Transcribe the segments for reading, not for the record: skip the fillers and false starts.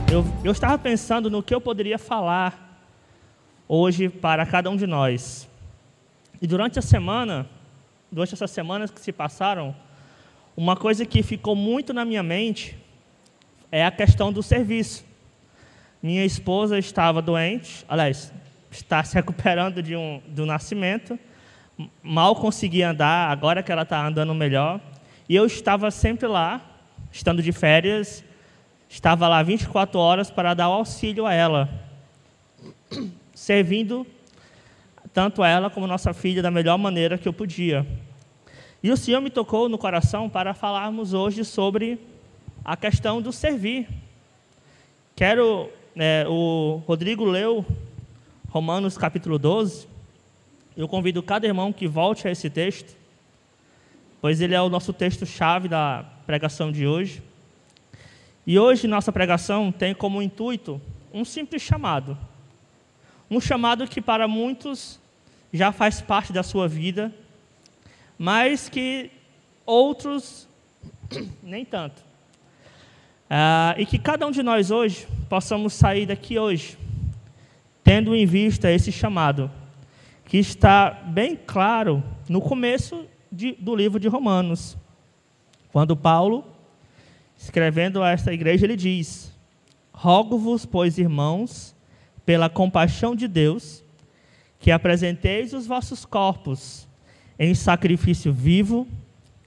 Eu estava pensando no que eu poderia falar hoje para cada um de nós. E durante essas semanas que se passaram, uma coisa que ficou muito na minha mente é a questão do serviço. Minha esposa estava doente, aliás, está se recuperando do nascimento, mal conseguia andar, agora que ela está andando melhor. E eu estava sempre lá, estando de férias, estava lá 24 horas para dar o auxílio a ela, servindo tanto a ela como a nossa filha da melhor maneira que eu podia. E o Senhor me tocou no coração para falarmos hoje sobre a questão do servir. O Rodrigo leu Romanos capítulo 12, eu convido cada irmão que volte a esse texto, pois ele é o nosso texto-chave da pregação de hoje. E hoje nossa pregação tem como intuito um simples chamado. Um chamado que para muitos já faz parte da sua vida, mas que outros nem tanto. E que cada um de nós hoje possamos sair daqui hoje, tendo em vista esse chamado, que está bem claro no começo do livro de Romanos, quando Paulo, escrevendo a esta igreja, ele diz: rogo-vos, pois, irmãos, pela compaixão de Deus, que apresenteis os vossos corpos em sacrifício vivo,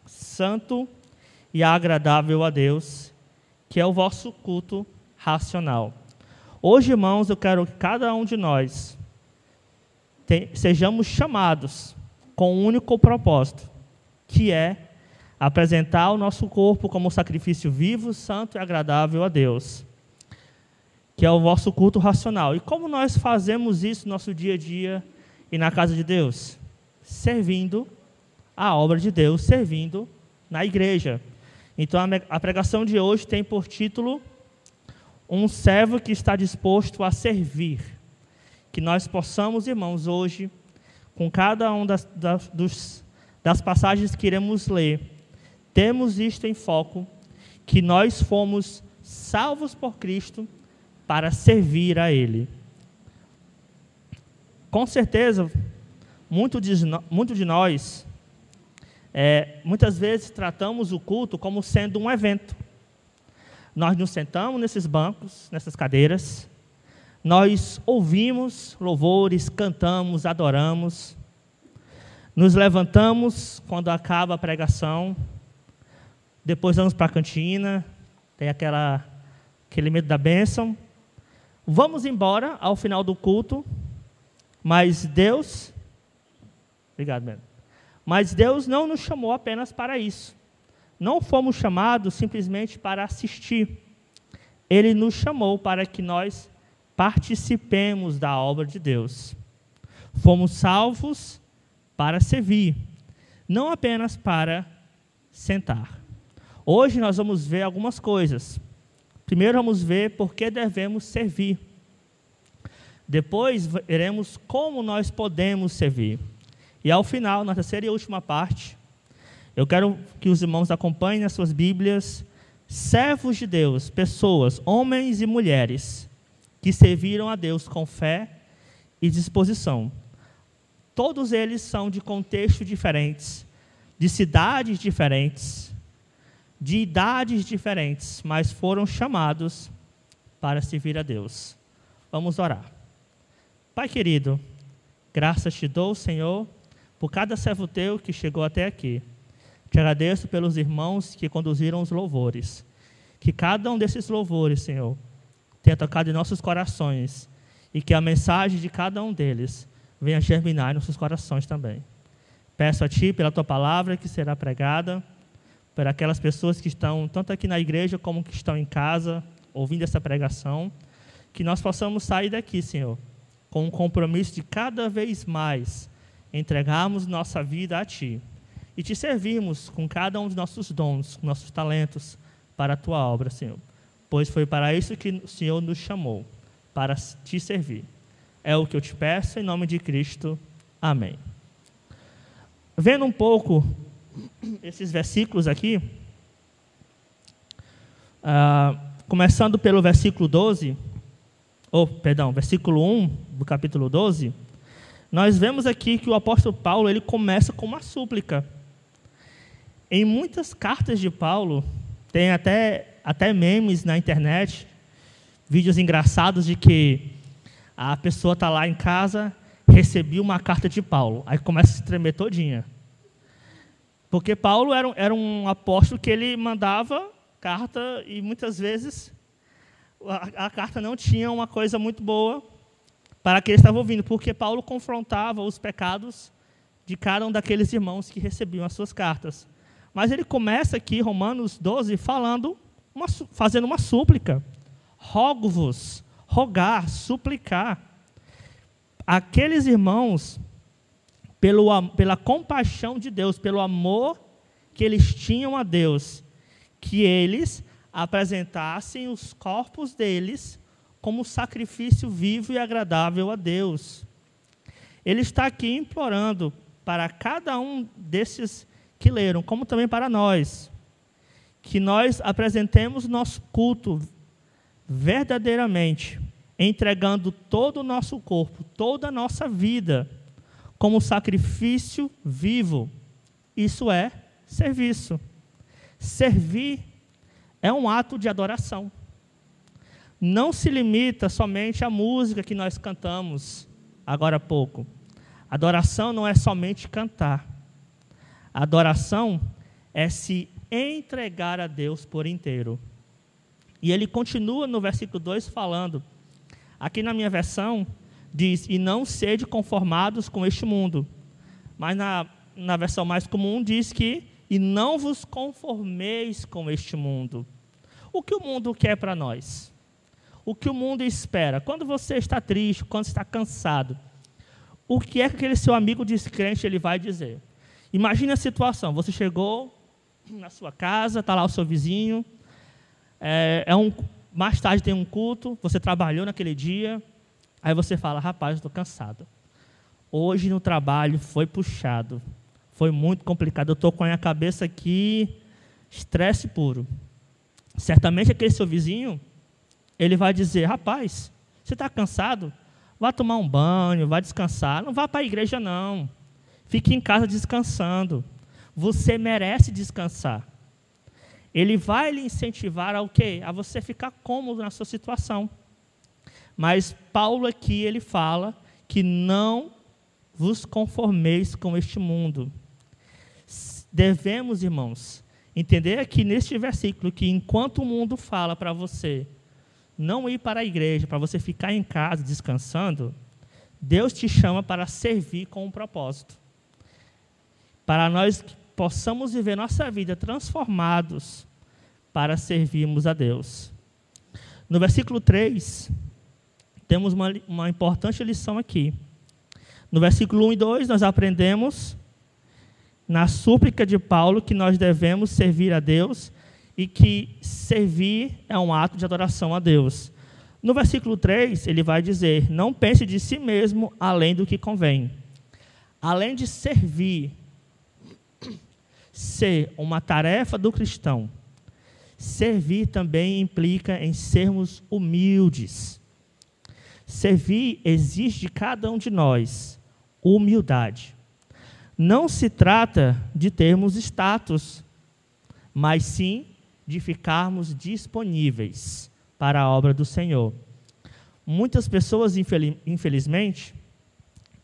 santo e agradável a Deus, que é o vosso culto racional. Hoje, irmãos, eu quero que cada um de nós sejamos chamados com um único propósito, que é apresentar o nosso corpo como sacrifício vivo, santo e agradável a Deus, que é o vosso culto racional. E como nós fazemos isso no nosso dia a dia e na casa de Deus? Servindo a obra de Deus, servindo na igreja. Então a pregação de hoje tem por título um servo que está disposto a servir. Que nós possamos, irmãos, hoje, com cada uma das passagens que iremos ler, temos isto em foco, que nós fomos salvos por Cristo para servir a Ele. Com certeza, muito de nós, muitas vezes tratamos o culto como sendo um evento. Nós nos sentamos nesses bancos, nessas cadeiras, nós ouvimos louvores, cantamos, adoramos, nos levantamos quando acaba a pregação, depois vamos para a cantina, tem aquele medo da bênção, vamos embora ao final do culto, mas Deus não nos chamou apenas para isso. Não fomos chamados simplesmente para assistir. Ele nos chamou para que nós participemos da obra de Deus. Fomos salvos para servir, não apenas para sentar. Hoje nós vamos ver algumas coisas. Primeiro vamos ver por que devemos servir. Depois veremos como nós podemos servir. E ao final, na terceira e última parte, eu quero que os irmãos acompanhem as suas Bíblias, servos de Deus, pessoas, homens e mulheres, que serviram a Deus com fé e disposição. Todos eles são de contextos diferentes, de cidades diferentes, de idades diferentes, mas foram chamados para servir a Deus. Vamos orar. Pai querido, graças te dou, Senhor, por cada servo teu que chegou até aqui. Te agradeço pelos irmãos que conduziram os louvores. Que cada um desses louvores, Senhor, tenha tocado em nossos corações e que a mensagem de cada um deles venha germinar em nossos corações também. Peço a Ti pela Tua palavra que será pregada, por aquelas pessoas que estão tanto aqui na igreja como que estão em casa, ouvindo essa pregação, que nós possamos sair daqui, Senhor, com um compromisso de cada vez mais entregarmos nossa vida a Ti e Te servirmos com cada um dos nossos dons, nossos talentos para a Tua obra, Senhor. Pois foi para isso que o Senhor nos chamou, para Te servir. É o que eu Te peço, em nome de Cristo. Amém. Vendo um pouco esses versículos aqui, começando pelo versículo 12, versículo 1 do capítulo 12, nós vemos aqui que o apóstolo Paulo ele começa com uma súplica. Em muitas cartas de Paulo, tem até memes na internet, vídeos engraçados de que a pessoa está lá em casa, recebeu uma carta de Paulo, aí começa a se tremer todinha. Porque Paulo era um apóstolo que ele mandava carta e muitas vezes a carta não tinha uma coisa muito boa para que ele estava ouvindo, porque Paulo confrontava os pecados de cada um daqueles irmãos que recebiam as suas cartas. Mas ele começa aqui, Romanos 12, fazendo uma súplica. Rogo-vos, rogar, suplicar. Aqueles irmãos, pela compaixão de Deus, pelo amor que eles tinham a Deus, que eles apresentassem os corpos deles como sacrifício vivo e agradável a Deus. Ele está aqui implorando para cada um desses que leram, como também para nós, que nós apresentemos nosso culto verdadeiramente, entregando todo o nosso corpo, toda a nossa vida, como sacrifício vivo. Isso é serviço. Servir é um ato de adoração. Não se limita somente à música que nós cantamos agora há pouco. Adoração não é somente cantar. Adoração é se entregar a Deus por inteiro. E ele continua no versículo 2 falando, aqui na minha versão, diz, e não sede conformados com este mundo. Mas na versão mais comum diz que, e não vos conformeis com este mundo. O que o mundo quer para nós? O que o mundo espera? Quando você está triste, quando está cansado, o que é que aquele seu amigo descrente ele vai dizer? Imagine a situação, você chegou na sua casa, está lá o seu vizinho, mais tarde tem um culto, você trabalhou naquele dia, aí você fala, rapaz, eu estou cansado. Hoje no trabalho foi puxado, foi muito complicado, eu estou com a minha cabeça aqui, estresse puro. Certamente aquele seu vizinho, ele vai dizer, rapaz, você está cansado? Vá tomar um banho, vá descansar, não vá para a igreja não. Fique em casa descansando. Você merece descansar. Ele vai lhe incentivar ao quê? A você ficar cômodo na sua situação. Mas Paulo aqui, ele fala que não vos conformeis com este mundo. Devemos, irmãos, entender aqui neste versículo que enquanto o mundo fala para você não ir para a igreja, para você ficar em casa descansando, Deus te chama para servir com um propósito. Para nós possamos viver nossa vida transformados para servirmos a Deus. No versículo 3, temos uma importante lição aqui. No versículo 1 e 2, nós aprendemos, na súplica de Paulo, que nós devemos servir a Deus e que servir é um ato de adoração a Deus. No versículo 3, ele vai dizer, não pense de si mesmo além do que convém. Além de servir, ser uma tarefa do cristão, servir também implica em sermos humildes. Servir exige de cada um de nós humildade. Não se trata de termos status, mas sim de ficarmos disponíveis para a obra do Senhor. Muitas pessoas, infelizmente,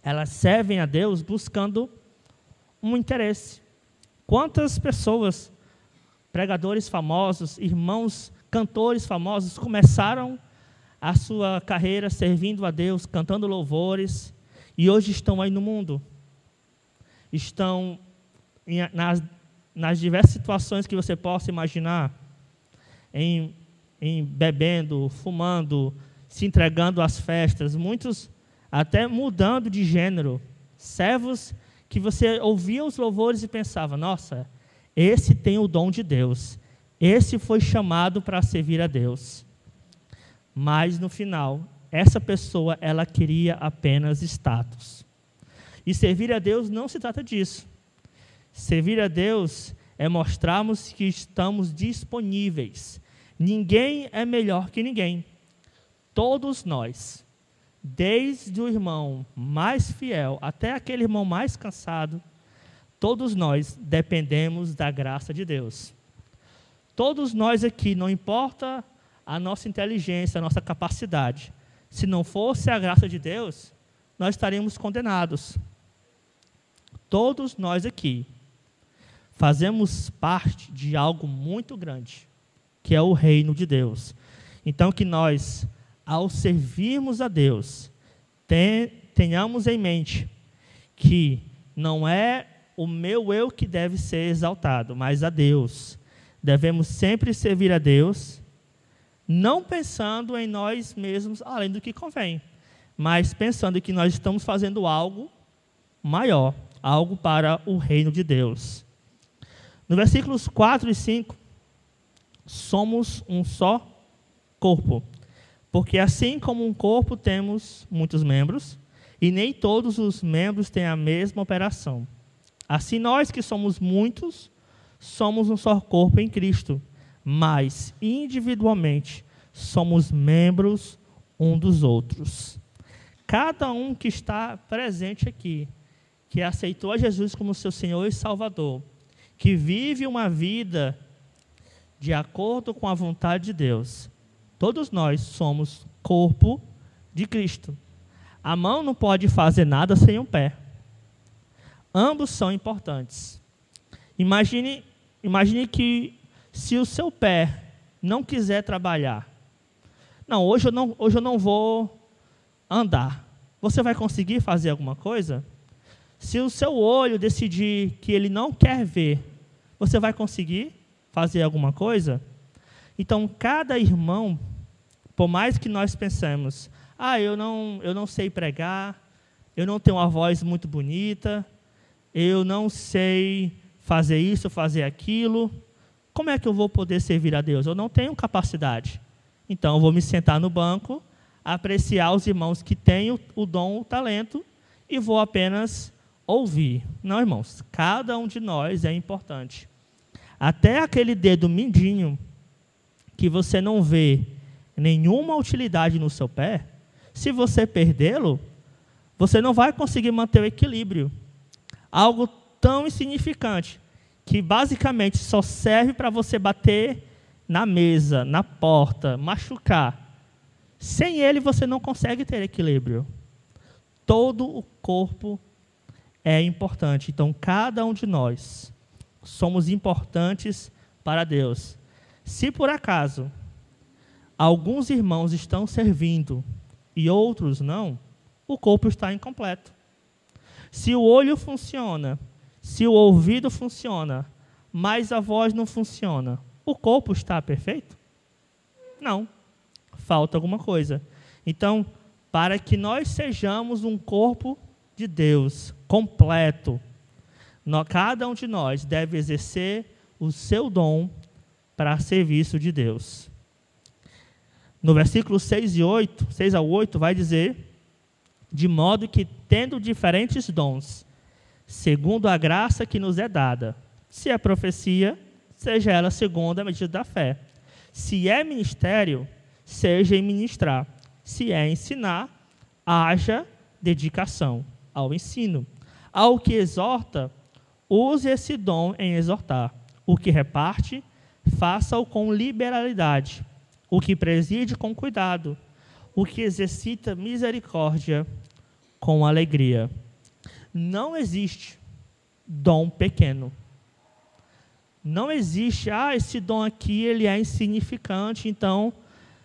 elas servem a Deus buscando um interesse. Quantas pessoas, pregadores famosos, irmãos, cantores famosos, começaram a sua carreira servindo a Deus, cantando louvores, e hoje estão aí no mundo. Estão nas diversas situações que você possa imaginar, em bebendo, fumando, se entregando às festas, muitos até mudando de gênero, servos que você ouvia os louvores e pensava, nossa, esse tem o dom de Deus, esse foi chamado para servir a Deus. Mas no final, essa pessoa, ela queria apenas status. E servir a Deus não se trata disso. Servir a Deus é mostrarmos que estamos disponíveis, Ninguém é melhor que ninguém. Todos nós, desde o irmão mais fiel até aquele irmão mais cansado, todos nós dependemos da graça de Deus. Todos nós aqui, não importa a nossa inteligência, a nossa capacidade, se não fosse a graça de Deus, nós estaríamos condenados. Todos nós aqui fazemos parte de algo muito grande, que é o reino de Deus. Então, que nós, ao servirmos a Deus, tenhamos em mente que não é o meu eu que deve ser exaltado, mas a Deus. Devemos sempre servir a Deus, não pensando em nós mesmos além do que convém, mas pensando que nós estamos fazendo algo maior, algo para o reino de Deus. No versículos 4 e 5, somos um só corpo, porque assim como um corpo temos muitos membros, e nem todos os membros têm a mesma operação. Assim nós que somos muitos, somos um só corpo em Cristo, mas individualmente somos membros um dos outros. Cada um que está presente aqui, que aceitou a Jesus como seu Senhor e Salvador, que vive uma vida de acordo com a vontade de Deus, todos nós somos corpo de Cristo. A mão não pode fazer nada sem o pé. Ambos são importantes. Imagine que se o seu pé não quiser trabalhar, hoje eu não vou andar, você vai conseguir fazer alguma coisa? Se o seu olho decidir que ele não quer ver, você vai conseguir fazer alguma coisa? Então, cada irmão, por mais que nós pensemos, eu não sei pregar, eu não tenho uma voz muito bonita, eu não sei fazer isso, fazer aquilo, como é que eu vou poder servir a Deus? Eu não tenho capacidade. Então, eu vou me sentar no banco, apreciar os irmãos que têm o dom, o talento, e vou apenas ouvir. Não, irmãos, cada um de nós é importante. Até aquele dedo mindinho, que você não vê nenhuma utilidade no seu pé, se você perdê-lo, você não vai conseguir manter o equilíbrio. Algo tão insignificante, que basicamente só serve para você bater na mesa, na porta, machucar. Sem ele você não consegue ter equilíbrio. Todo o corpo é importante. Então, cada um de nós somos importantes para Deus. Se por acaso alguns irmãos estão servindo e outros não, o corpo está incompleto. Se o olho funciona, se o ouvido funciona, mas a voz não funciona, o corpo está perfeito? Não. Falta alguma coisa. Então, para que nós sejamos um corpo de Deus completo, cada um de nós deve exercer o seu dom para serviço de Deus. No versículo 6 a 8, vai dizer: de modo que, tendo diferentes dons, segundo a graça que nos é dada, se é profecia, seja ela segundo a medida da fé. Se é ministério, seja em ministrar. Se é ensinar, haja dedicação ao ensino. Ao que exorta, use esse dom em exortar. O que reparte, faça-o com liberalidade. O que preside, com cuidado. O que exercita misericórdia, com alegria. Não existe dom pequeno. Não existe, esse dom aqui ele é insignificante, então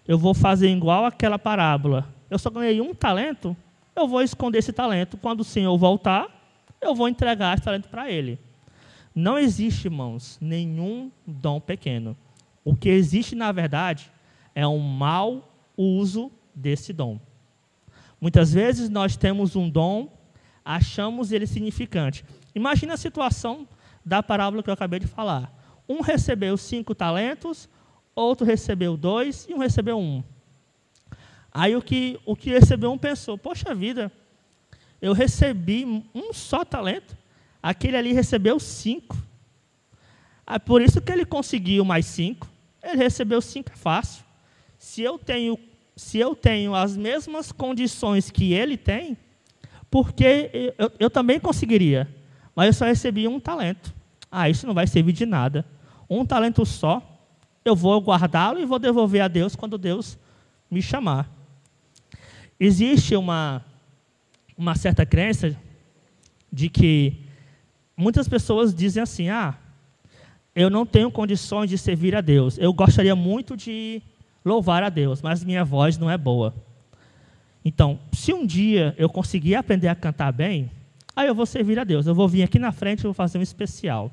eu vou fazer igual aquela parábola. Eu só ganhei um talento, eu vou esconder esse talento. Quando o Senhor voltar, eu vou entregar esse talento para Ele. Não existe, irmãos, nenhum dom pequeno. O que existe, na verdade, é um mau uso desse dom. Muitas vezes nós temos um dom, achamos ele significante. Imagina a situação da parábola que eu acabei de falar. Um recebeu 5 talentos, outro recebeu 2 e um recebeu 1. Aí o que recebeu 1 pensou: poxa vida, eu recebi um só talento, aquele ali recebeu 5. Por isso que ele conseguiu mais 5. Ele recebeu 5, é fácil. Se eu tenho as mesmas condições que ele tem, porque eu também conseguiria, mas eu só recebi 1 talento. Isso não vai servir de nada. 1 talento só, eu vou guardá-lo e vou devolver a Deus quando Deus me chamar. Existe uma certa crença de que muitas pessoas dizem assim, eu não tenho condições de servir a Deus. Eu gostaria muito de louvar a Deus, mas minha voz não é boa. Então, se um dia eu conseguir aprender a cantar bem, aí eu vou servir a Deus. Eu vou vir aqui na frente e vou fazer um especial.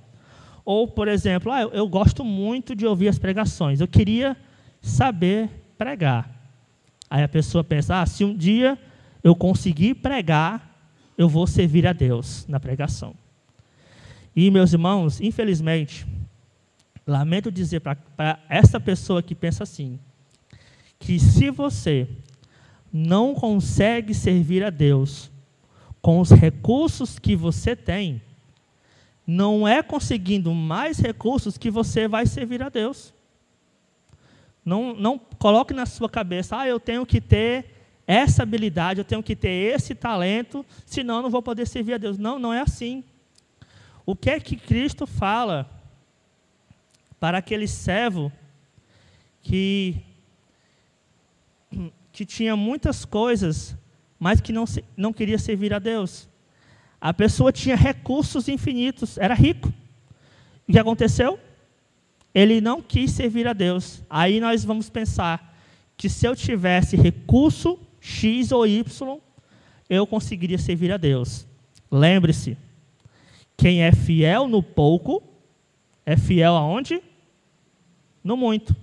Ou, por exemplo, eu gosto muito de ouvir as pregações. Eu queria saber pregar. Aí a pessoa pensa, se um dia eu conseguir pregar, eu vou servir a Deus na pregação. E, meus irmãos, infelizmente, lamento dizer para essa pessoa que pensa assim, que se você não consegue servir a Deus com os recursos que você tem, não é conseguindo mais recursos que você vai servir a Deus. Não coloque na sua cabeça, eu tenho que ter essa habilidade, eu tenho que ter esse talento, senão eu não vou poder servir a Deus. Não é assim. O que é que Cristo fala para aquele servo que tinha muitas coisas, mas que não queria servir a Deus? A pessoa tinha recursos infinitos, era rico. O que aconteceu? Ele não quis servir a Deus. Aí nós vamos pensar que se eu tivesse recurso X ou Y, eu conseguiria servir a Deus. Lembre-se, quem é fiel no pouco, é fiel aonde? No muito.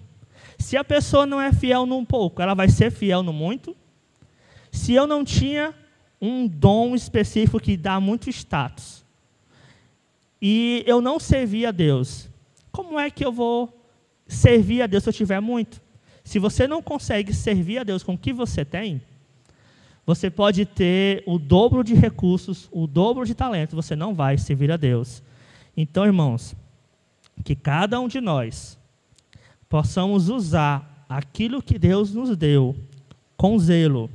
Se a pessoa não é fiel no pouco, ela vai ser fiel no muito? Se eu não tinha um dom específico que dá muito status, e eu não servia a Deus, como é que eu vou servir a Deus se eu tiver muito? Se você não consegue servir a Deus com o que você tem, você pode ter o dobro de recursos, o dobro de talento, você não vai servir a Deus. Então, irmãos, que cada um de nós possamos usar aquilo que Deus nos deu com zelo.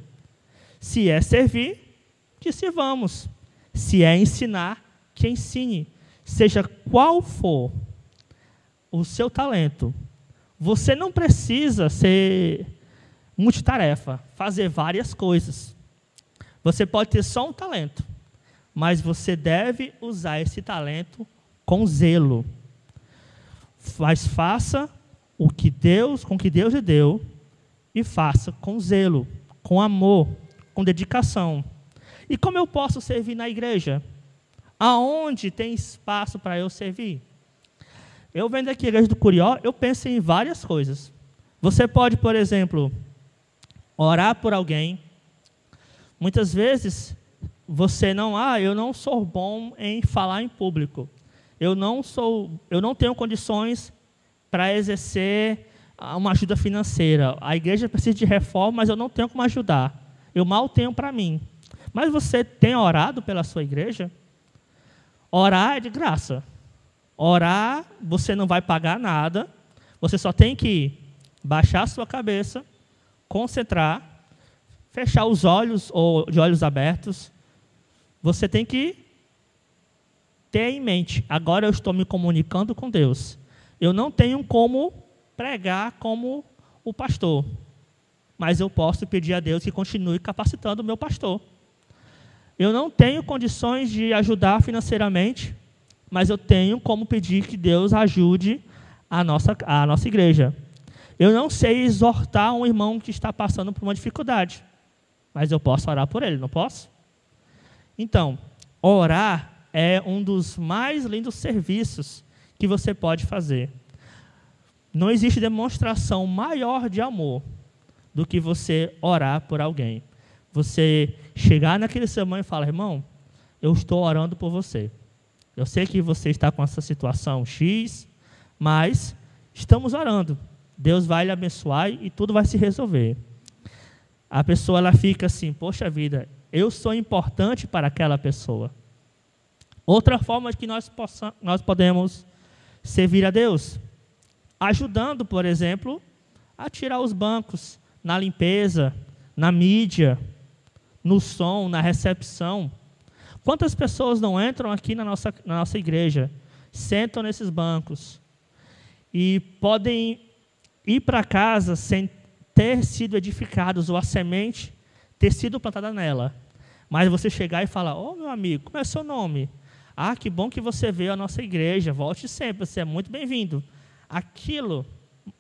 Se é servir, que sirvamos. Se é ensinar, que ensine. Seja qual for o seu talento, você não precisa ser multitarefa, fazer várias coisas. Você pode ter só um talento, mas você deve usar esse talento com zelo. Mas faça com que Deus lhe deu, e faça com zelo, com amor, com dedicação. E como eu posso servir na igreja? Aonde tem espaço para eu servir? Eu venho daqui a igreja do Curió, eu penso em várias coisas. Você pode, por exemplo, orar por alguém. Muitas vezes, você eu não sou bom em falar em público. Eu não tenho condições para exercer uma ajuda financeira. A igreja precisa de reforma, mas eu não tenho como ajudar. Eu mal tenho para mim. Mas você tem orado pela sua igreja? Orar é de graça. Orar, você não vai pagar nada. Você só tem que baixar a sua cabeça, concentrar, fechar os olhos ou de olhos abertos. Você tem que ter em mente, agora eu estou me comunicando com Deus. Eu não tenho como pregar como o pastor, mas eu posso pedir a Deus que continue capacitando o meu pastor. Eu não tenho condições de ajudar financeiramente, mas eu tenho como pedir que Deus ajude a nossa igreja. Eu não sei exortar um irmão que está passando por uma dificuldade, mas eu posso orar por ele, não posso? Então, orar é um dos mais lindos serviços que você pode fazer. Não existe demonstração maior de amor do que você orar por alguém. Você chegar naquele seu irmão e falar: irmão, eu estou orando por você. Eu sei que você está com essa situação X, mas estamos orando. Deus vai lhe abençoar e tudo vai se resolver. A pessoa ela fica assim: poxa vida, eu sou importante para aquela pessoa. Outra forma de que nós podemos servir a Deus ajudando, por exemplo, a tirar os bancos na limpeza, na mídia, no som, na recepção. Quantas pessoas não entram aqui na nossa igreja, sentam nesses bancos e podem ir para casa sem ter sido edificados ou a semente ter sido plantada nela. Mas você chegar e falar: ô meu amigo, como é seu nome? Ah, que bom que você veio à nossa igreja, volte sempre, você é muito bem-vindo.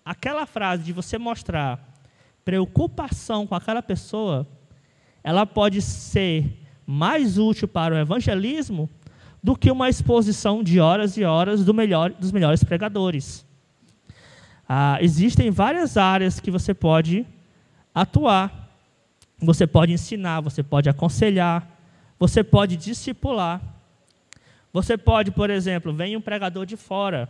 Aquela frase de você mostrar preocupação com aquela pessoa, ela pode ser mais útil para o evangelismo do que uma exposição de horas e horas dos melhores pregadores. Existem várias áreas que você pode atuar. Você pode ensinar, você pode aconselhar, você pode discipular. Você pode, por exemplo, vem um pregador de fora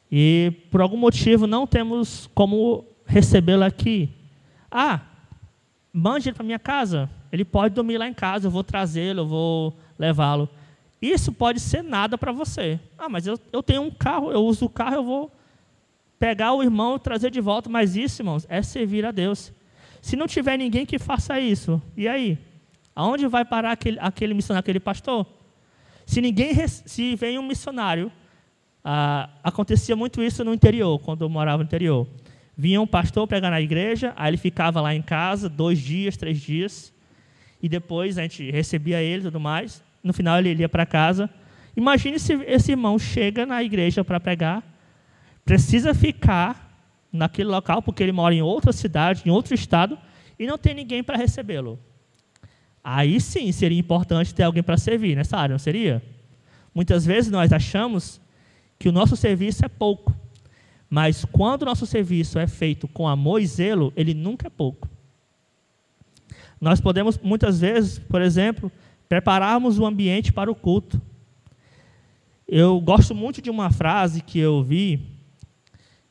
e por algum motivo não temos como recebê-lo aqui. Mande ele para minha casa. Ele pode dormir lá em casa, eu vou trazê-lo, eu vou levá-lo. Isso pode ser nada para você. Mas eu tenho um carro, eu uso o carro, eu vou pegar o irmão e trazer de volta. Mas isso, irmãos, é servir a Deus. Se não tiver ninguém que faça isso, e aí? Aonde vai parar aquele missionário, aquele pastor? Se vem um missionário, acontecia muito isso no interior, quando eu morava no interior. Vinha um pastor pregar na igreja, aí ele ficava lá em casa 2 dias, 3 dias, e depois a gente recebia ele e tudo mais. No final ele ia para casa. Imagine se esse irmão chega na igreja para pregar, precisa ficar naquele local, porque ele mora em outra cidade, em outro estado, e não tem ninguém para recebê-lo. Aí sim seria importante ter alguém para servir nessa área, não seria? Muitas vezes nós achamos que o nosso serviço é pouco, mas quando o nosso serviço é feito com amor e zelo, ele nunca é pouco. Nós podemos, muitas vezes, por exemplo, prepararmos o ambiente para o culto. Eu gosto muito de uma frase que eu vi,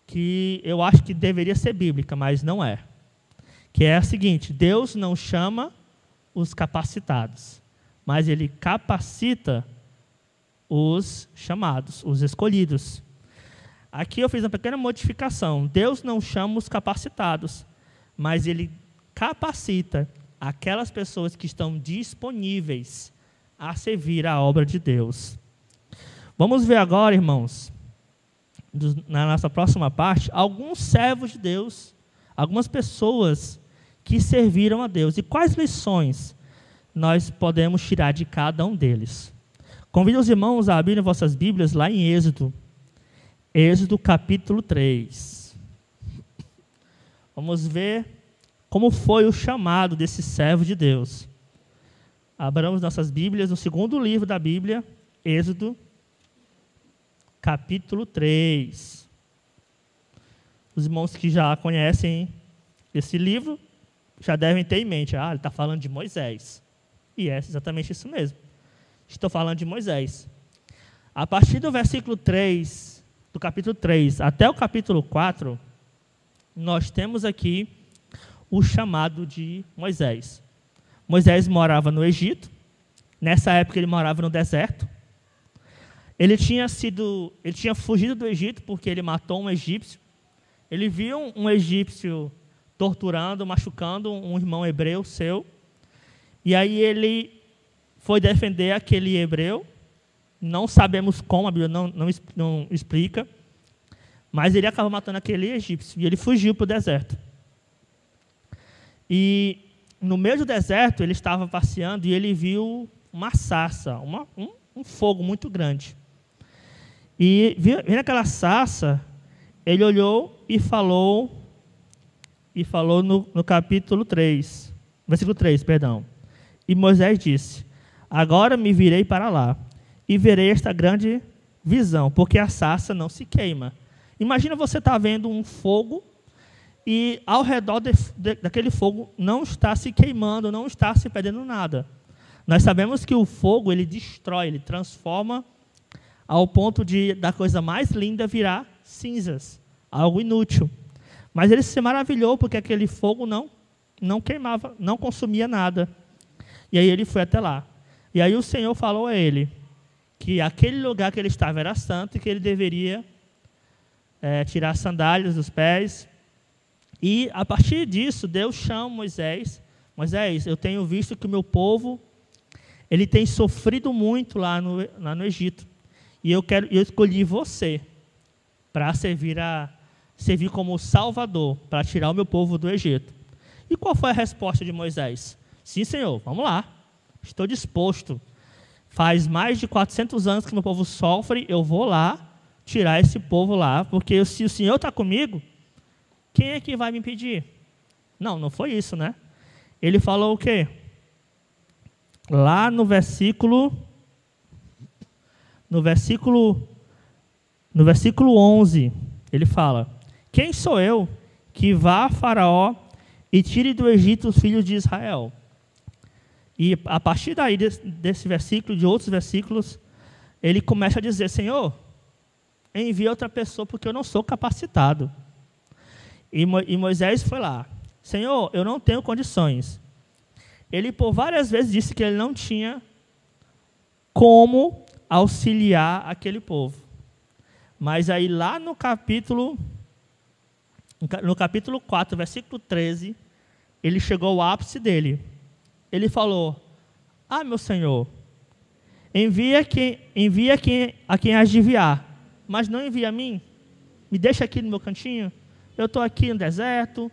que eu acho que deveria ser bíblica, mas não é. Que é a seguinte: Deus não chama os capacitados, mas Ele capacita os chamados, os escolhidos. Aqui eu fiz uma pequena modificação. Deus não chama os capacitados, mas Ele capacita aquelas pessoas que estão disponíveis a servir a obra de Deus. Vamos ver agora, irmãos, na nossa próxima parte, alguns servos de Deus, algumas pessoas que serviram a Deus. E quais lições nós podemos tirar de cada um deles? Convido os irmãos a abrirem vossas Bíblias lá em Êxodo. Êxodo capítulo 3. Vamos ver como foi o chamado desse servo de Deus. Abramos nossas Bíblias no segundo livro da Bíblia, Êxodo capítulo 3. Os irmãos que já conhecem esse livro já devem ter em mente: ele está falando de Moisés. E é exatamente isso mesmo. Estou falando de Moisés. A partir do versículo 3, do capítulo 3 até o capítulo 4, nós temos aqui o chamado de Moisés. Moisés morava no Egito. Nessa época ele morava no deserto. Ele tinha fugido do Egito porque ele matou um egípcio. Ele viu um egípcio torturando, machucando um irmão hebreu seu. E aí ele foi defender aquele hebreu. Não sabemos como, a Bíblia não explica. Mas ele acabou matando aquele egípcio. E ele fugiu para o deserto. E no meio do deserto ele estava passeando e ele viu uma sarça, um fogo muito grande. E vendo aquela sarça, ele olhou e falou no capítulo 3, versículo 3, perdão. E Moisés disse: agora me virei para lá e verei esta grande visão, porque a sarça não se queima. Imagina você estar vendo um fogo e ao redor daquele fogo não está se queimando, não está se perdendo nada. Nós sabemos que o fogo, ele destrói, ele transforma ao ponto da coisa mais linda virar cinzas, algo inútil. Mas ele se maravilhou porque aquele fogo não queimava, não consumia nada. E aí ele foi até lá. E aí o Senhor falou a ele que aquele lugar que ele estava era santo e que ele deveria tirar as sandálias dos pés. E, a partir disso, Deus chama Moisés. Moisés, eu tenho visto que o meu povo ele tem sofrido muito lá no Egito. E eu escolhi você para servir como Salvador, para tirar o meu povo do Egito. E qual foi a resposta de Moisés? Sim, Senhor, vamos lá. Estou disposto. Faz mais de 400 anos que meu povo sofre, eu vou lá tirar esse povo lá, porque se o Senhor está comigo, quem é que vai me impedir? Não foi isso, né? Ele falou o quê? Lá no versículo 11, ele fala: quem sou eu que vá a Faraó e tire do Egito os filhos de Israel? E a partir daí, desse versículo, de outros versículos, ele começa a dizer: Senhor, envia outra pessoa porque eu não sou capacitado. E Moisés foi lá: Senhor, eu não tenho condições. Ele por várias vezes disse que ele não tinha como auxiliar aquele povo. Mas aí lá no capítulo 4, versículo 13, ele chegou ao ápice dele. Ele falou: meu Senhor, envia a quem hás de enviar, mas não envia a mim. Me deixa aqui no meu cantinho. Eu estou aqui no deserto,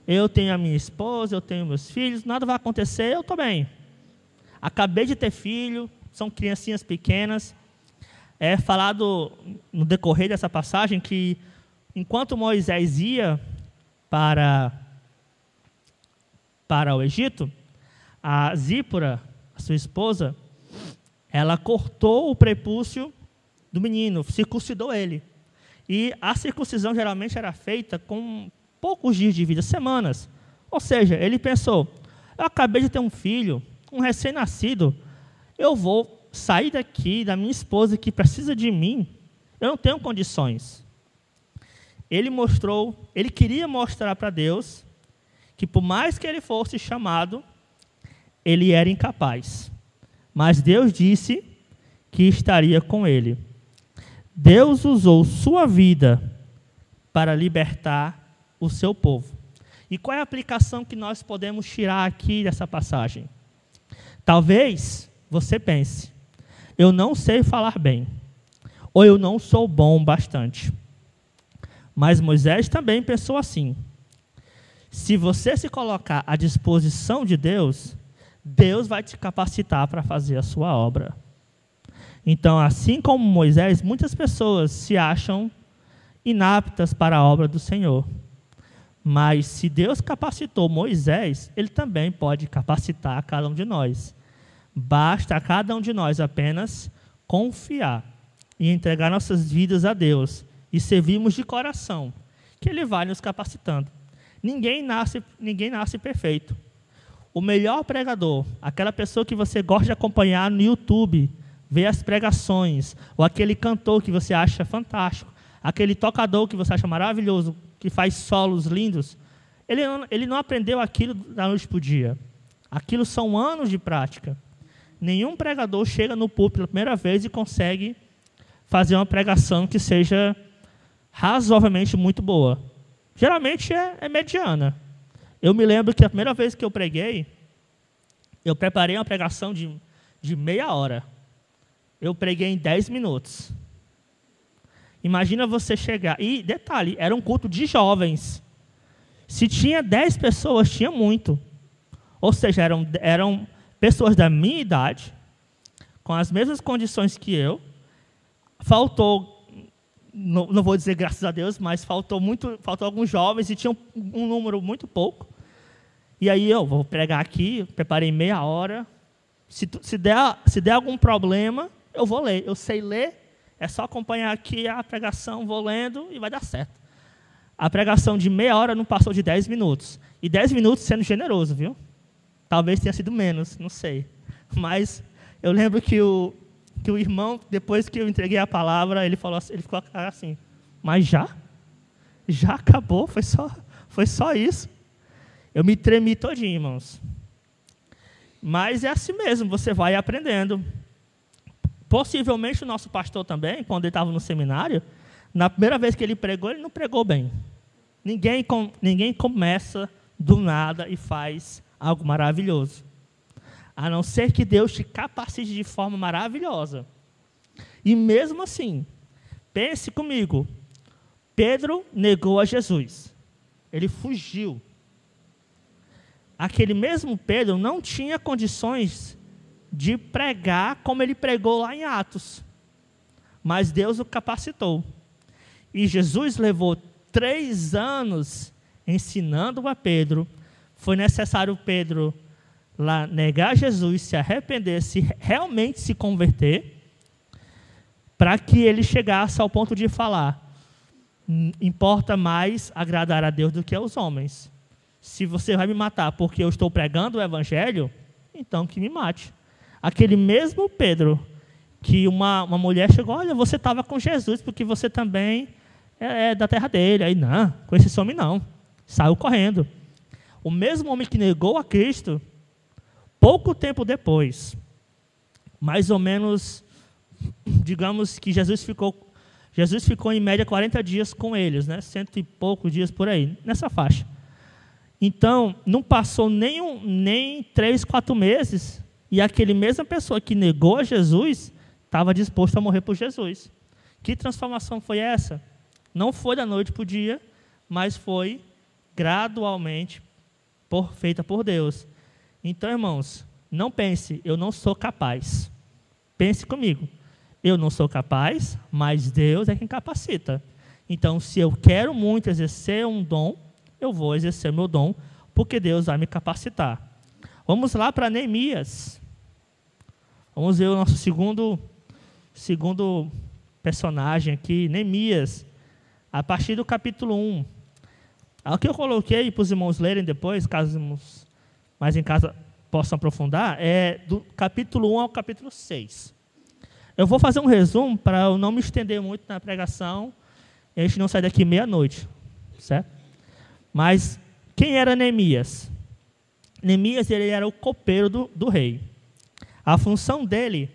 eu tenho a minha esposa, eu tenho meus filhos, nada vai acontecer, eu estou bem. Acabei de ter filho, são criancinhas pequenas. É falado no decorrer dessa passagem que, enquanto Moisés ia para o Egito, a Zípora, a sua esposa, ela cortou o prepúcio do menino, circuncidou ele. E a circuncisão geralmente era feita com poucos dias de vida, semanas. Ou seja, ele pensou: eu acabei de ter um filho, um recém-nascido, eu vou sair daqui da minha esposa que precisa de mim, eu não tenho condições. Ele queria mostrar para Deus que por mais que ele fosse chamado, ele era incapaz. Mas Deus disse que estaria com ele. Deus usou sua vida para libertar o seu povo. E qual é a aplicação que nós podemos tirar aqui dessa passagem? Talvez você pense: eu não sei falar bem, ou eu não sou bom bastante. Mas Moisés também pensou assim: se você se colocar à disposição de Deus, Deus vai te capacitar para fazer a sua obra. Então, assim como Moisés, muitas pessoas se acham inaptas para a obra do Senhor. Mas se Deus capacitou Moisés, Ele também pode capacitar cada um de nós. Basta a cada um de nós apenas confiar e entregar nossas vidas a Deus e servirmos de coração, que Ele vai nos capacitando. Ninguém nasce perfeito. O melhor pregador, aquela pessoa que você gosta de acompanhar no YouTube, ver as pregações, ou aquele cantor que você acha fantástico, aquele tocador que você acha maravilhoso, que faz solos lindos, ele não aprendeu aquilo da noite para o dia. Aquilo são anos de prática. Nenhum pregador chega no púlpito pela primeira vez e consegue fazer uma pregação que seja razoavelmente muito boa. Geralmente é mediana. Eu me lembro que a primeira vez que eu preguei, eu preparei uma pregação de meia hora. Eu preguei em 10 minutos. Imagina você chegar... E, detalhe, era um culto de jovens. Se tinha 10 pessoas, tinha muito. Ou seja, eram pessoas da minha idade, com as mesmas condições que eu. Faltou, não vou dizer graças a Deus, mas faltou alguns jovens e tinha um número muito pouco. E aí eu vou pregar aqui, preparei meia hora. Se der algum problema, eu vou ler. Eu sei ler, é só acompanhar aqui a pregação, vou lendo e vai dar certo. A pregação de meia hora não passou de 10 minutos. E 10 minutos sendo generoso, viu? Talvez tenha sido menos, não sei. Mas eu lembro que o irmão, depois que eu entreguei a palavra, ele ficou assim: mas já? Já acabou? Foi só isso? Eu me tremi todinho, irmãos. Mas é assim mesmo, você vai aprendendo. Possivelmente o nosso pastor também, quando ele estava no seminário, Na primeira vez que ele não pregou bem. Ninguém começa do nada e faz algo maravilhoso. A não ser que Deus te capacite de forma maravilhosa. E mesmo assim, pense comigo, Pedro negou a Jesus. Ele fugiu. Aquele mesmo Pedro não tinha condições de pregar como ele pregou lá em Atos. Mas Deus o capacitou. E Jesus levou 3 anos ensinando a Pedro. Foi necessário Pedro lá negar Jesus, se arrepender, realmente se converter, para que ele chegasse ao ponto de falar: importa mais agradar a Deus do que aos homens. Se você vai me matar porque eu estou pregando o evangelho, então que me mate. Aquele mesmo Pedro, que uma mulher chegou: olha, você estava com Jesus porque você também é da terra dele. Aí, não, com esse homem não. Saiu correndo. O mesmo homem que negou a Cristo, pouco tempo depois, mais ou menos, digamos que Jesus ficou em média 40 dias com eles, né? 100 e poucos dias por aí, nessa faixa. Então, não passou nem 3, 4 meses, e aquele mesma pessoa que negou a Jesus estava disposto a morrer por Jesus. Que transformação foi essa? Não foi da noite para o dia, mas foi gradualmente feita por Deus. Então, irmãos, não pense, eu não sou capaz. Pense comigo, eu não sou capaz, mas Deus é quem capacita. Então, se eu quero muito exercer um dom, eu vou exercer meu dom, porque Deus vai me capacitar. Vamos lá para Neemias. Vamos ver o nosso segundo personagem aqui, Neemias, a partir do capítulo 1. O que eu coloquei para os irmãos lerem depois, caso mais em casa possam aprofundar, é do capítulo 1 ao capítulo 6. Eu vou fazer um resumo para eu não me estender muito na pregação e a gente não sair daqui meia-noite, certo? Mas quem era Neemias? Neemias, ele era o copeiro do rei. A função dele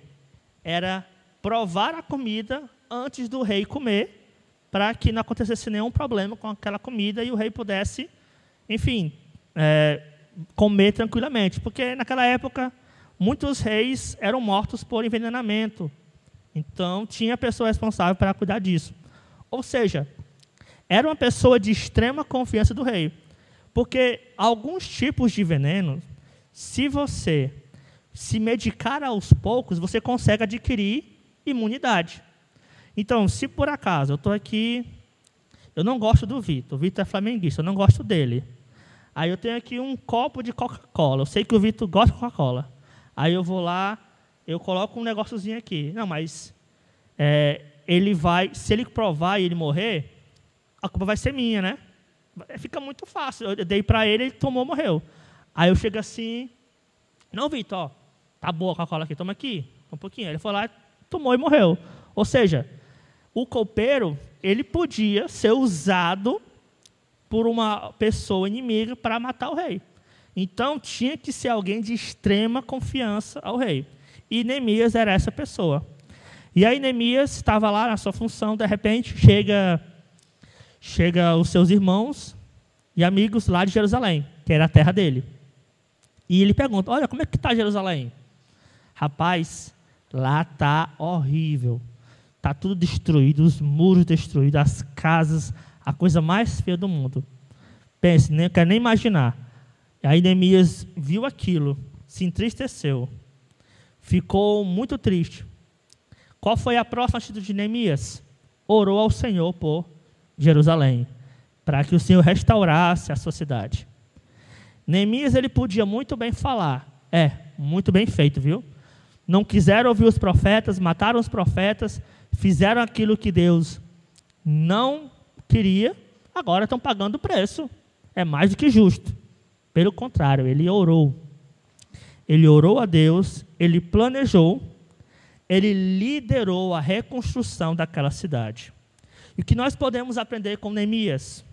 era provar a comida antes do rei comer, para que não acontecesse nenhum problema com aquela comida e o rei pudesse, enfim, comer tranquilamente. Porque naquela época, muitos reis eram mortos por envenenamento. Então, tinha pessoa responsável para cuidar disso. Ou seja, era uma pessoa de extrema confiança do rei. Porque alguns tipos de veneno, se você se medicar aos poucos, você consegue adquirir imunidade. Então, se por acaso eu estou aqui, eu não gosto do Vitor, o Vitor é flamenguista, eu não gosto dele. Aí eu tenho aqui um copo de Coca-Cola, eu sei que o Vitor gosta de Coca-Cola. Aí eu vou lá, eu coloco um negóciozinho aqui. Não, mas ele vai, se ele provar e ele morrer, a culpa vai ser minha, né? Fica muito fácil. Eu dei para ele, ele tomou, morreu. Aí eu chego assim, não, Vitor, ó, tá boa a Coca-Cola aqui, toma aqui, um pouquinho. Ele foi lá, tomou e morreu. Ou seja, o copeiro, ele podia ser usado por uma pessoa inimiga para matar o rei. Então, tinha que ser alguém de extrema confiança ao rei. E Neemias era essa pessoa. E aí Neemias estava lá na sua função, de repente, chega os seus irmãos e amigos lá de Jerusalém, que era a terra dele. E ele pergunta: olha, como é que está Jerusalém? Rapaz, lá está horrível. Está tudo destruído, os muros destruídos, as casas, a coisa mais feia do mundo. Pense, não quero nem imaginar. Aí Neemias viu aquilo, se entristeceu, ficou muito triste. Qual foi a próxima atitude de Neemias? Orou ao Senhor por Jerusalém, para que o Senhor restaurasse a sua cidade. Neemias, ele podia muito bem falar, muito bem feito, viu? Não quiseram ouvir os profetas, mataram os profetas, fizeram aquilo que Deus não queria, agora estão pagando o preço. É mais do que justo. Pelo contrário, ele orou. Ele orou a Deus, ele planejou, ele liderou a reconstrução daquela cidade. E o que nós podemos aprender com Neemias?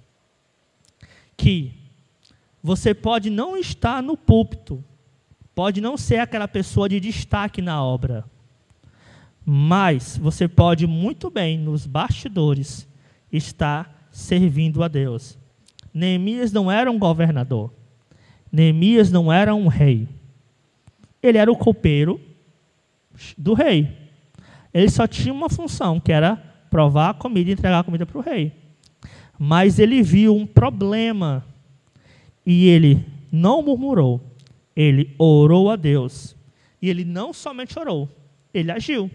Que você pode não estar no púlpito, pode não ser aquela pessoa de destaque na obra, mas você pode muito bem, nos bastidores, está servindo a Deus. Neemias não era um governador. Neemias não era um rei. Ele era o copeiro do rei. Ele só tinha uma função, que era provar a comida e entregar a comida para o rei. Mas ele viu um problema e ele não murmurou. Ele orou a Deus. E ele não somente orou, ele agiu.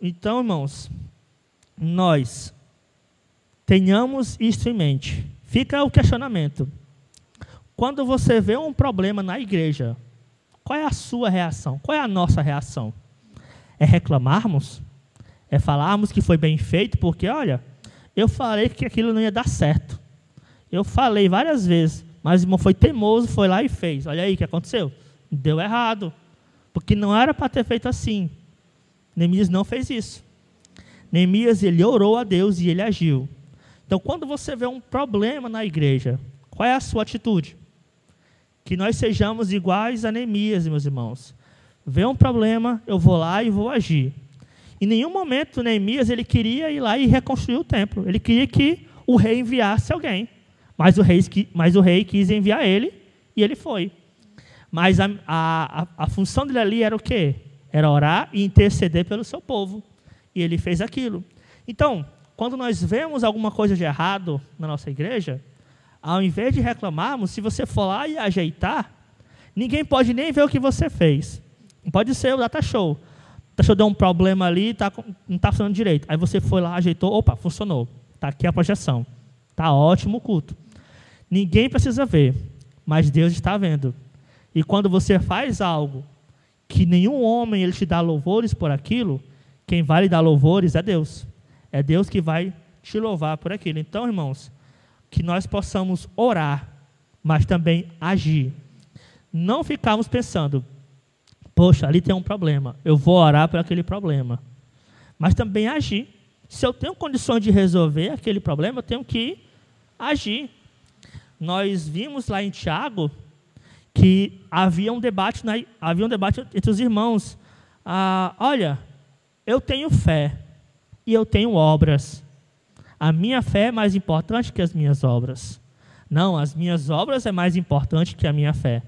Então, irmãos, nós tenhamos isso em mente. Fica o questionamento. Quando você vê um problema na igreja, qual é a sua reação? Qual é a nossa reação? É reclamarmos? É falarmos que foi bem feito? Porque, olha, eu falei que aquilo não ia dar certo. Eu falei várias vezes, mas o irmão foi teimoso, foi lá e fez. Olha aí o que aconteceu. Deu errado. Porque não era para ter feito assim. Neemias não fez isso. Neemias, ele orou a Deus e ele agiu. Então, quando você vê um problema na igreja, qual é a sua atitude? Que nós sejamos iguais a Neemias, meus irmãos. Vê um problema, eu vou lá e vou agir. Em nenhum momento, Neemias, ele queria ir lá e reconstruir o templo. Ele queria que o rei enviasse alguém. Mas o rei quis enviar ele e ele foi. Mas a função dele ali era o quê? Era orar e interceder pelo seu povo. E ele fez aquilo. Então, quando nós vemos alguma coisa de errado na nossa igreja, ao invés de reclamarmos, se você for lá e ajeitar, ninguém pode nem ver o que você fez. Pode ser o data show. O data show deu um problema ali, não está funcionando direito. Aí você foi lá, ajeitou, opa, funcionou. Está aqui a projeção. Está ótimo o culto. Ninguém precisa ver, mas Deus está vendo. E quando você faz algo que nenhum homem ele te dá louvores por aquilo, quem vai lhe dar louvores é Deus. É Deus que vai te louvar por aquilo. Então, irmãos, que nós possamos orar, mas também agir. Não ficarmos pensando, poxa, ali tem um problema, eu vou orar por aquele problema. Mas também agir. Se eu tenho condições de resolver aquele problema, eu tenho que agir. Nós vimos lá em Tiago que havia um debate entre os irmãos. Olha, eu tenho fé e eu tenho obras. A minha fé é mais importante que as minhas obras. Não, as minhas obras é mais importante que a minha fé.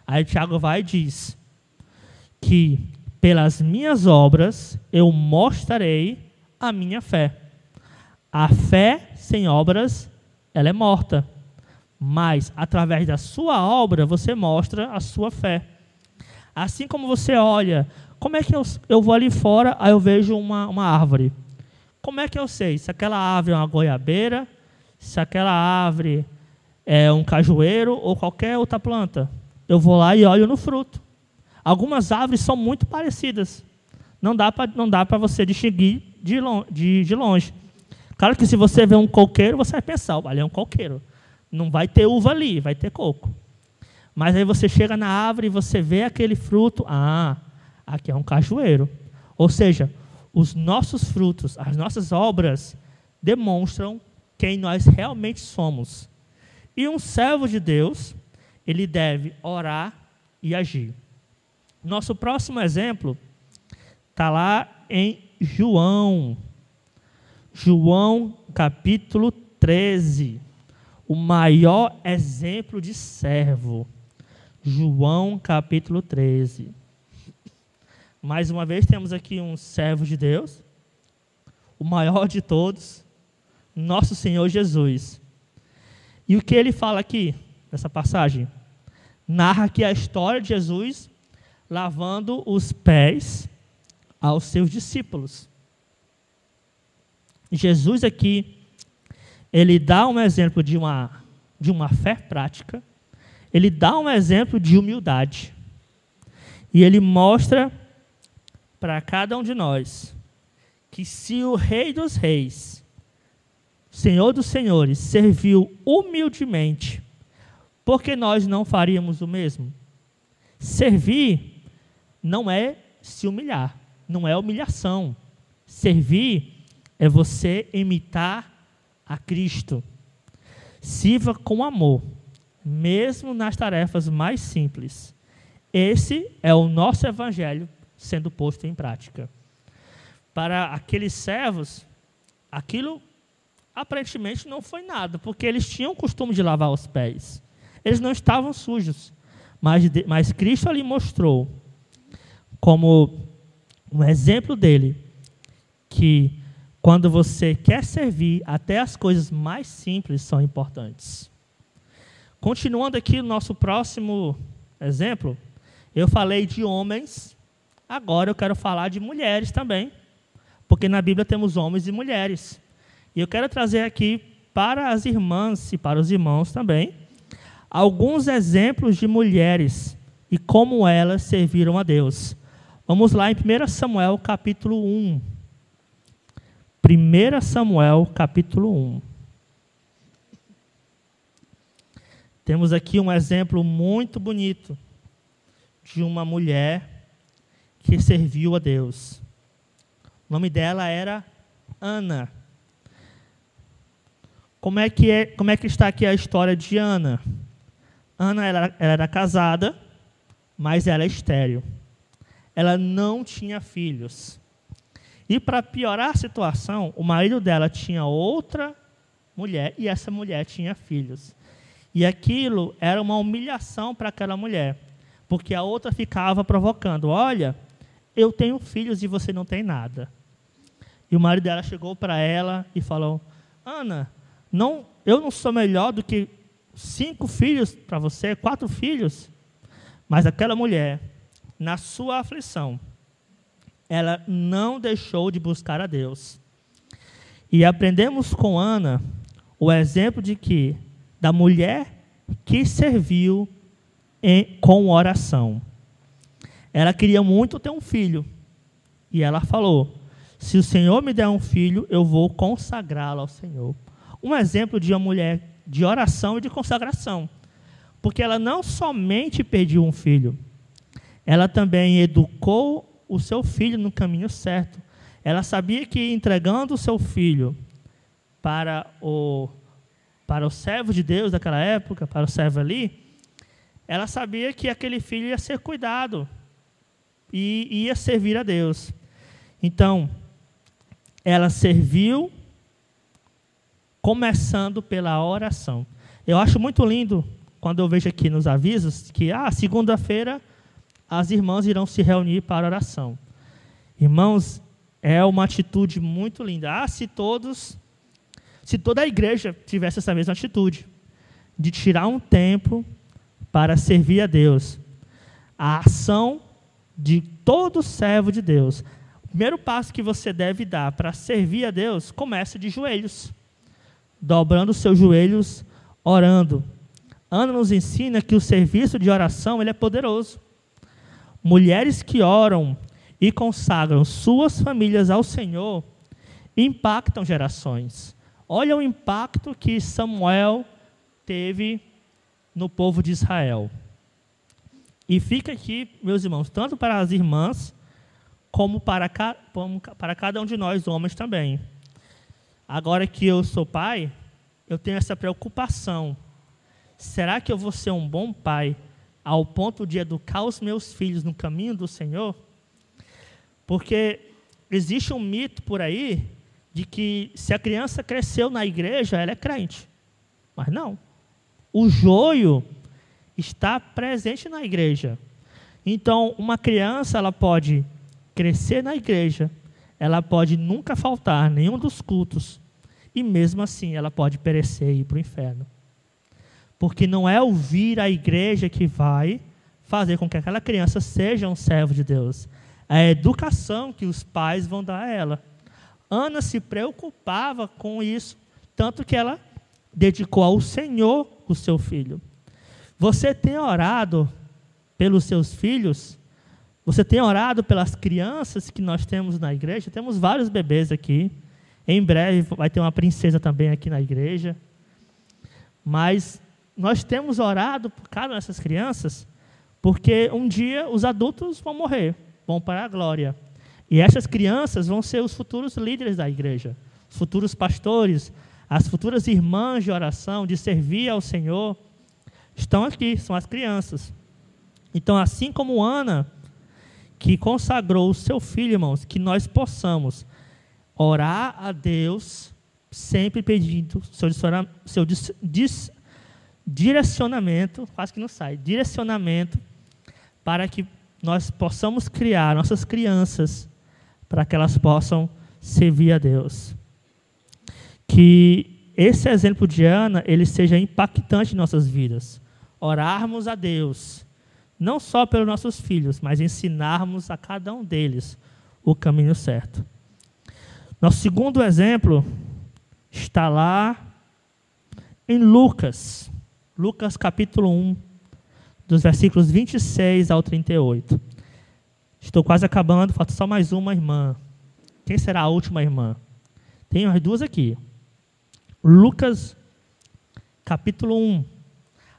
Aí Tiago vai e diz que pelas minhas obras eu mostrarei a minha fé. A fé sem obras, ela é morta. Mas, através da sua obra, você mostra a sua fé. Assim como você olha, como é que eu vou ali fora, aí eu vejo uma árvore. Como é que eu sei se aquela árvore é uma goiabeira, se aquela árvore é um cajueiro ou qualquer outra planta? Eu vou lá e olho no fruto. Algumas árvores são muito parecidas. Não dá para você distinguir de longe. Claro que se você vê um coqueiro, você vai pensar, ali é um coqueiro. Não vai ter uva ali, vai ter coco. Mas aí você chega na árvore e você vê aquele fruto, aqui é um cajueiro. Ou seja, os nossos frutos, as nossas obras demonstram quem nós realmente somos. E um servo de Deus, ele deve orar e agir. Nosso próximo exemplo está lá em João. João, capítulo 13. O maior exemplo de servo. João, capítulo 13. Mais uma vez, temos aqui um servo de Deus, o maior de todos, nosso Senhor Jesus. E o que ele fala aqui, nessa passagem? Narra aqui a história de Jesus lavando os pés aos seus discípulos. Jesus aqui, ele dá um exemplo de uma fé prática, ele dá um exemplo de humildade, e ele mostra para cada um de nós que se o Rei dos Reis, Senhor dos Senhores, serviu humildemente, por que nós não faríamos o mesmo? Servir não é se humilhar, não é humilhação. Servir é você imitar a Cristo. Sirva com amor, mesmo nas tarefas mais simples. Esse é o nosso evangelho sendo posto em prática. Para aqueles servos, aquilo aparentemente não foi nada, porque eles tinham o costume de lavar os pés. Eles não estavam sujos, mas Cristo ali mostrou, como um exemplo dele, que quando você quer servir, até as coisas mais simples são importantes. Continuando aqui no nosso próximo exemplo, eu falei de homens, agora eu quero falar de mulheres também, porque na Bíblia temos homens e mulheres. E eu quero trazer aqui para as irmãs e para os irmãos também, alguns exemplos de mulheres e como elas serviram a Deus. Vamos lá em 1 Samuel capítulo 1. 1 Samuel capítulo 1. Temos aqui um exemplo muito bonito de uma mulher que serviu a Deus. O nome dela era Ana. Como é que está aqui a história de Ana? Ana ela era casada, mas ela é estéril. Ela não tinha filhos. E para piorar a situação, o marido dela tinha outra mulher e essa mulher tinha filhos. E aquilo era uma humilhação para aquela mulher, porque a outra ficava provocando: olha, eu tenho filhos e você não tem nada. E o marido dela chegou para ela e falou: Ana, eu não sou melhor do que 5 filhos para você, 4 filhos. Mas aquela mulher, na sua aflição, ela não deixou de buscar a Deus. E aprendemos com Ana o exemplo da mulher que serviu com oração. Ela queria muito ter um filho. E ela falou: se o Senhor me der um filho, eu vou consagrá-lo ao Senhor. Um exemplo de uma mulher de oração e de consagração. Porque ela não somente pediu um filho, ela também educou o seu filho no caminho certo. Ela sabia que entregando o seu filho para o servo de Deus daquela época, para o servo ali, ela sabia que aquele filho ia ser cuidado e ia servir a Deus. Então, ela serviu começando pela oração. Eu acho muito lindo quando eu vejo aqui nos avisos que segunda-feira as irmãs irão se reunir para oração. Irmãos, é uma atitude muito linda. Se toda a igreja tivesse essa mesma atitude, de tirar um tempo para servir a Deus, a ação de todo servo de Deus, o primeiro passo que você deve dar para servir a Deus, começa de joelhos, dobrando os seus joelhos, orando. Ana nos ensina que o serviço de oração ele é poderoso. Mulheres que oram e consagram suas famílias ao Senhor impactam gerações. Olha o impacto que Samuel teve no povo de Israel. E fica aqui, meus irmãos, tanto para as irmãs, como para cada um de nós, homens também. Agora que eu sou pai, eu tenho essa preocupação. Será que eu vou ser um bom pai ao ponto de educar os meus filhos no caminho do Senhor? Porque existe um mito por aí de que se a criança cresceu na igreja, ela é crente. Mas não. O joio está presente na igreja. Então, uma criança ela pode crescer na igreja, ela pode nunca faltar nenhum dos cultos, e mesmo assim ela pode perecer e ir para o inferno. Porque não é ouvir a igreja que vai fazer com que aquela criança seja um servo de Deus. É a educação que os pais vão dar a ela. Ana se preocupava com isso, tanto que ela dedicou ao Senhor o seu filho. Você tem orado pelos seus filhos? Você tem orado pelas crianças que nós temos na igreja? Temos vários bebês aqui. Em breve vai ter uma princesa também aqui na igreja. Mas nós temos orado por cada uma dessas crianças, porque um dia os adultos vão morrer, vão para a glória. E essas crianças vão ser os futuros líderes da igreja, os futuros pastores, as futuras irmãs de oração, de servir ao Senhor, estão aqui, são as crianças. Então, assim como Ana, que consagrou o seu filho, irmãos, que nós possamos orar a Deus, sempre pedindo seu direcionamento, quase que não sai, direcionamento, para que nós possamos criar nossas crianças, para que elas possam servir a Deus. Que esse exemplo de Ana, ele seja impactante em nossas vidas. Orarmos a Deus, não só pelos nossos filhos, mas ensinarmos a cada um deles o caminho certo. Nosso segundo exemplo está lá em Lucas capítulo 1, dos versículos 26 ao 38. Estou quase acabando, falta só mais uma irmã. Quem será a última irmã? Tem as duas aqui. Lucas capítulo 1.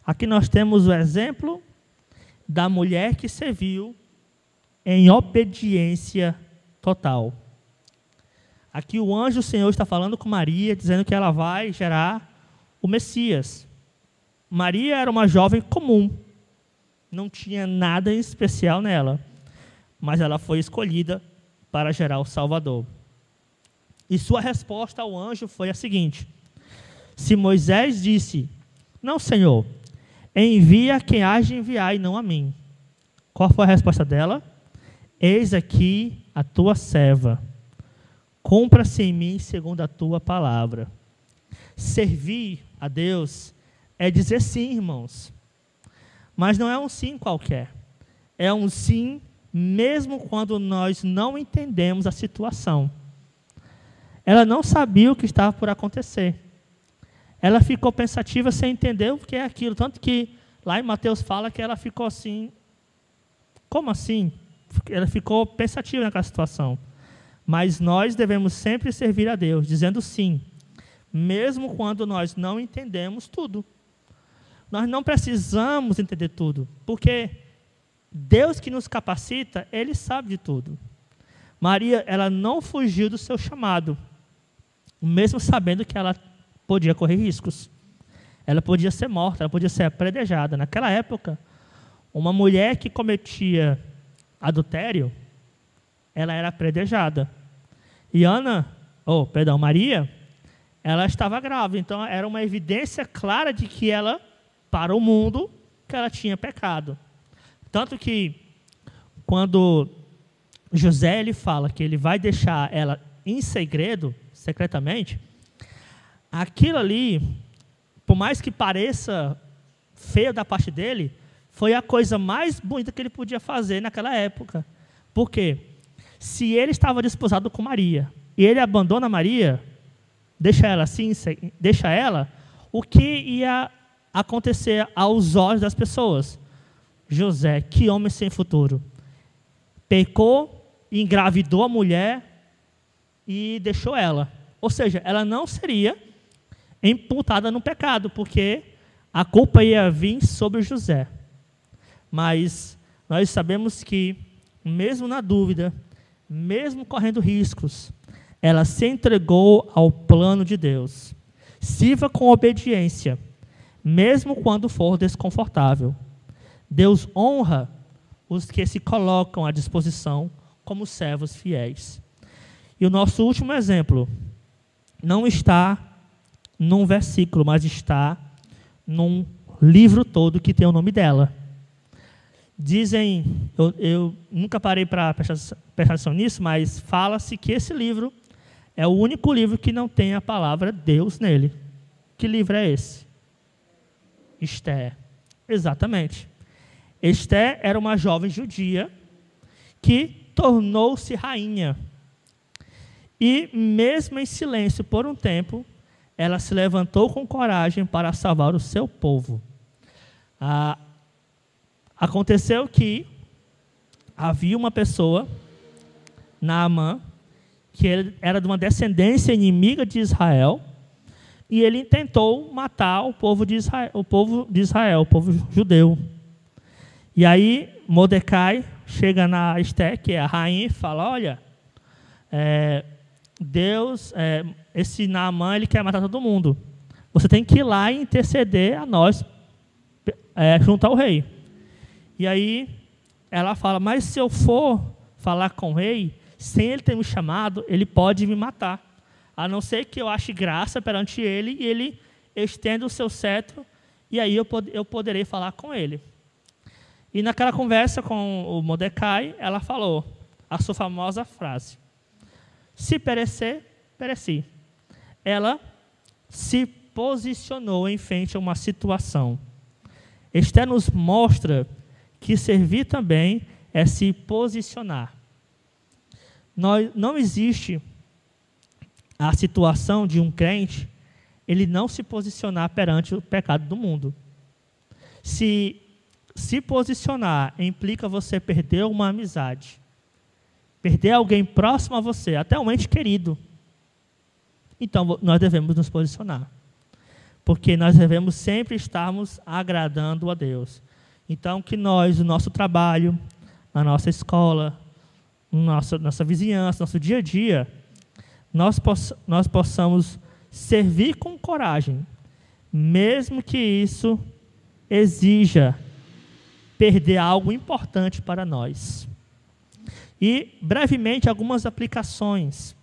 Aqui nós temos o exemplo da mulher que serviu em obediência total. Aqui o anjo do Senhor está falando com Maria, dizendo que ela vai gerar o Messias. Maria era uma jovem comum, não tinha nada especial nela, mas ela foi escolhida para gerar o Salvador. E sua resposta ao anjo foi a seguinte: se Moisés disse, não, Senhor, envia quem há de enviar e não a mim. Qual foi a resposta dela? Eis aqui a tua serva. Cumpra-se em mim segundo a tua palavra. Servir a Deus é dizer sim, irmãos. Mas não é um sim qualquer. É um sim mesmo quando nós não entendemos a situação. Ela não sabia o que estava por acontecer. Ela ficou pensativa sem entender o que é aquilo. Tanto que lá em Mateus fala que ela ficou assim. Como assim? Ela ficou pensativa naquela situação. Mas nós devemos sempre servir a Deus, dizendo sim, mesmo quando nós não entendemos tudo. Nós não precisamos entender tudo, porque Deus que nos capacita, Ele sabe de tudo. Maria, ela não fugiu do seu chamado, mesmo sabendo que ela podia correr riscos. Ela podia ser morta, ela podia ser apedrejada. Naquela época, uma mulher que cometia adultério, ela era apedrejada. E Maria, ela estava grávida, então era uma evidência clara de que ela, para o mundo, que ela tinha pecado. Tanto que, quando José ele fala que ele vai deixar ela em segredo, secretamente, aquilo ali, por mais que pareça feio da parte dele, foi a coisa mais bonita que ele podia fazer naquela época. Por quê? Se ele estava desposado com Maria, e ele abandona Maria, deixa ela assim, o que ia acontecer aos olhos das pessoas? José, que homem sem futuro. Pecou, engravidou a mulher e deixou ela. Ou seja, ela não seria imputada no pecado, porque a culpa ia vir sobre José. Mas nós sabemos que, mesmo na dúvida, mesmo correndo riscos, ela se entregou ao plano de Deus. Sirva com obediência, mesmo quando for desconfortável. Deus honra os que se colocam à disposição como servos fiéis. E o nosso último exemplo não está num versículo, mas está num livro todo que tem o nome dela. Dizem, eu nunca parei para prestar atenção nisso, mas fala-se que esse livro é o único livro que não tem a palavra Deus nele. Que livro é esse? Esther. Exatamente. Esther era uma jovem judia que tornou-se rainha. E, mesmo em silêncio por um tempo, ela se levantou com coragem para salvar o seu povo. Aconteceu que havia uma pessoa, Naamã, que ele era de uma descendência inimiga de Israel, e ele tentou matar o povo de Israel, o povo judeu. E aí Mordecai chega na Esther, que é a rainha, e fala: olha, esse Naamã, ele quer matar todo mundo. Você tem que ir lá e interceder a nós junto ao rei. E aí ela fala: mas se eu for falar com o rei, sem ele ter me chamado, ele pode me matar. A não ser que eu ache graça perante ele e ele estenda o seu cetro e aí eu poderei falar com ele. E naquela conversa com o Mordecai, ela falou a sua famosa frase: se perecer, pereci. Ela se posicionou em frente a uma situação. Esther nos mostra que servir também é se posicionar. Não existe a situação de um crente ele não se posicionar perante o pecado do mundo. Se posicionar implica você perder uma amizade, perder alguém próximo a você, até um ente querido. Então, nós devemos nos posicionar. Porque nós devemos sempre estarmos agradando a Deus. Então, que nós, no nosso trabalho, na nossa escola, nossa vizinhança, nosso dia a dia, nós possamos servir com coragem, mesmo que isso exija perder algo importante para nós. E, brevemente, algumas aplicações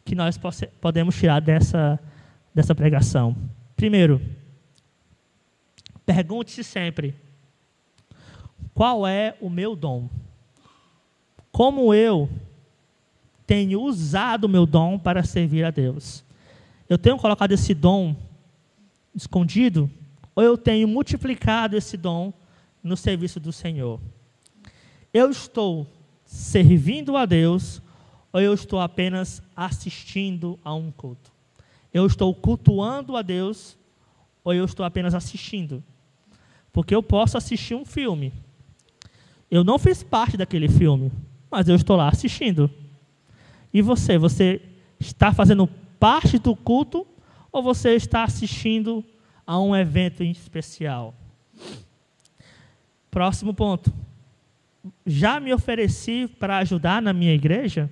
que nós podemos tirar dessa pregação. Primeiro, pergunte-se sempre: qual é o meu dom? Como eu tenho usado o meu dom para servir a Deus? Eu tenho colocado esse dom escondido ou eu tenho multiplicado esse dom no serviço do Senhor? Eu estou servindo a Deus ou eu estou apenas assistindo a um culto? Eu estou cultuando a Deus ou eu estou apenas assistindo? Porque eu posso assistir um filme. Eu não fiz parte daquele filme, mas eu estou lá assistindo. E você está fazendo parte do culto ou você está assistindo a um evento em especial? Próximo ponto. Já me ofereci para ajudar na minha igreja?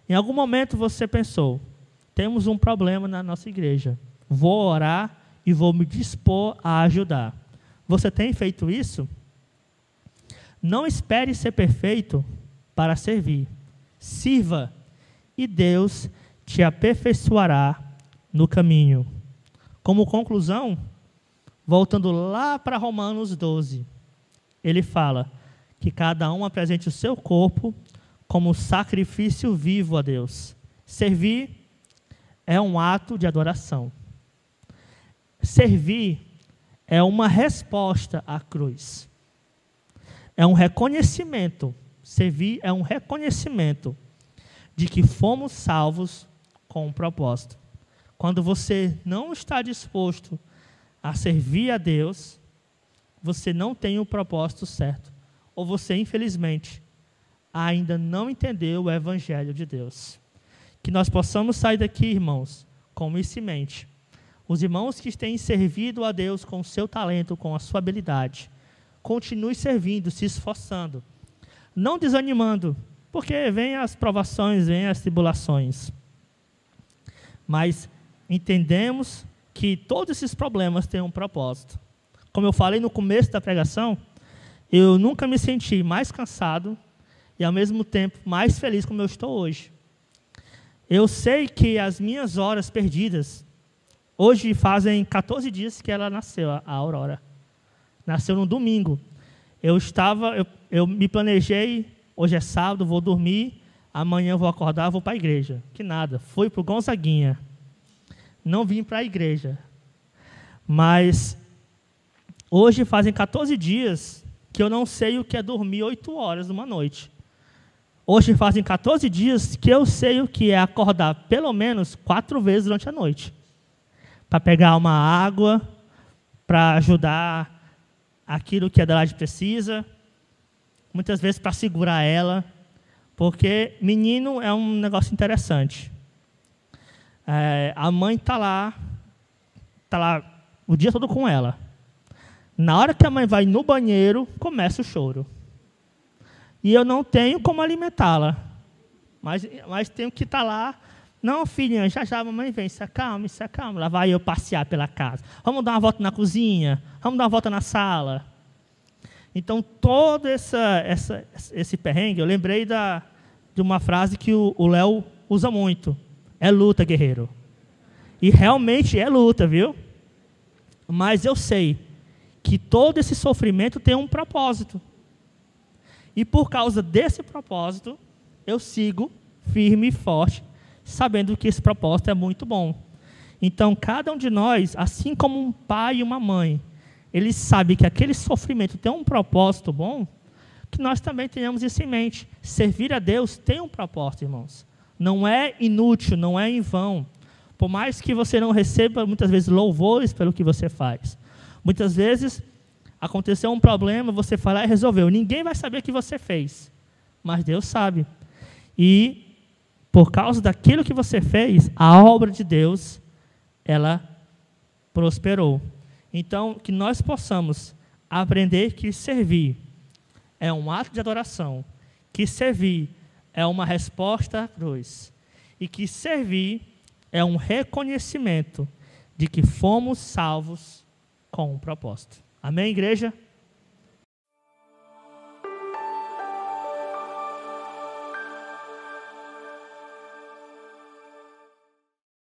Em algum momento você pensou: temos um problema na nossa igreja, vou orar e vou me dispor a ajudar. Você tem feito isso? Não espere ser perfeito para servir. Sirva e Deus te aperfeiçoará no caminho. Como conclusão, voltando lá para Romanos 12, ele fala que cada um apresente o seu corpo como sacrifício vivo a Deus. Servir é um ato de adoração. Servir é uma resposta à cruz. É um reconhecimento. Servir é um reconhecimento de que fomos salvos com um propósito. Quando você não está disposto a servir a Deus, você não tem o propósito certo. Ou você, infelizmente, ainda não entendeu o Evangelho de Deus. Que nós possamos sair daqui, irmãos, com isso em mente. Os irmãos que têm servido a Deus com o seu talento, com a sua habilidade, continue servindo, se esforçando, não desanimando, porque vêm as provações, vêm as tribulações. Mas entendemos que todos esses problemas têm um propósito. Como eu falei no começo da pregação, eu nunca me senti mais cansado e, ao mesmo tempo, mais feliz como eu estou hoje. Eu sei que as minhas horas perdidas, hoje fazem 14 dias que ela nasceu, a Aurora. Nasceu no domingo. Eu me planejei, hoje é sábado, vou dormir, amanhã eu vou acordar, vou para a igreja. Que nada, fui para o Gonzaguinha. Não vim para a igreja. Mas hoje fazem 14 dias que eu não sei o que é dormir 8 horas numa noite. Hoje fazem 14 dias que eu sei o que é acordar pelo menos 4 vezes durante a noite. Para pegar uma água, para ajudar aquilo que a Adelaide precisa, muitas vezes para segurar ela, porque menino é um negócio interessante. A mãe está lá o dia todo com ela. Na hora que a mãe vai no banheiro, começa o choro. E eu não tenho como alimentá-la, mas tenho que estar lá. Não, filhinha, já a mamãe vem, se acalma. Lá vai eu passear pela casa. Vamos dar uma volta na cozinha, vamos dar uma volta na sala. Então, todo esse perrengue, eu lembrei de uma frase que o Léo usa muito. É luta, guerreiro. E realmente é luta, viu? Mas eu sei que todo esse sofrimento tem um propósito. E por causa desse propósito, eu sigo firme e forte, sabendo que esse propósito é muito bom. Então, cada um de nós, assim como um pai e uma mãe, ele sabe que aquele sofrimento tem um propósito bom, que nós também tenhamos isso em mente. Servir a Deus tem um propósito, irmãos. Não é inútil, não é em vão. Por mais que você não receba, muitas vezes, louvores pelo que você faz. Muitas vezes, aconteceu um problema, você foi lá e resolveu. Ninguém vai saber o que você fez, mas Deus sabe. E, por causa daquilo que você fez, a obra de Deus, ela prosperou. Então, que nós possamos aprender que servir é um ato de adoração, que servir é uma resposta à cruz, e que servir é um reconhecimento de que fomos salvos com um propósito. Amém, igreja?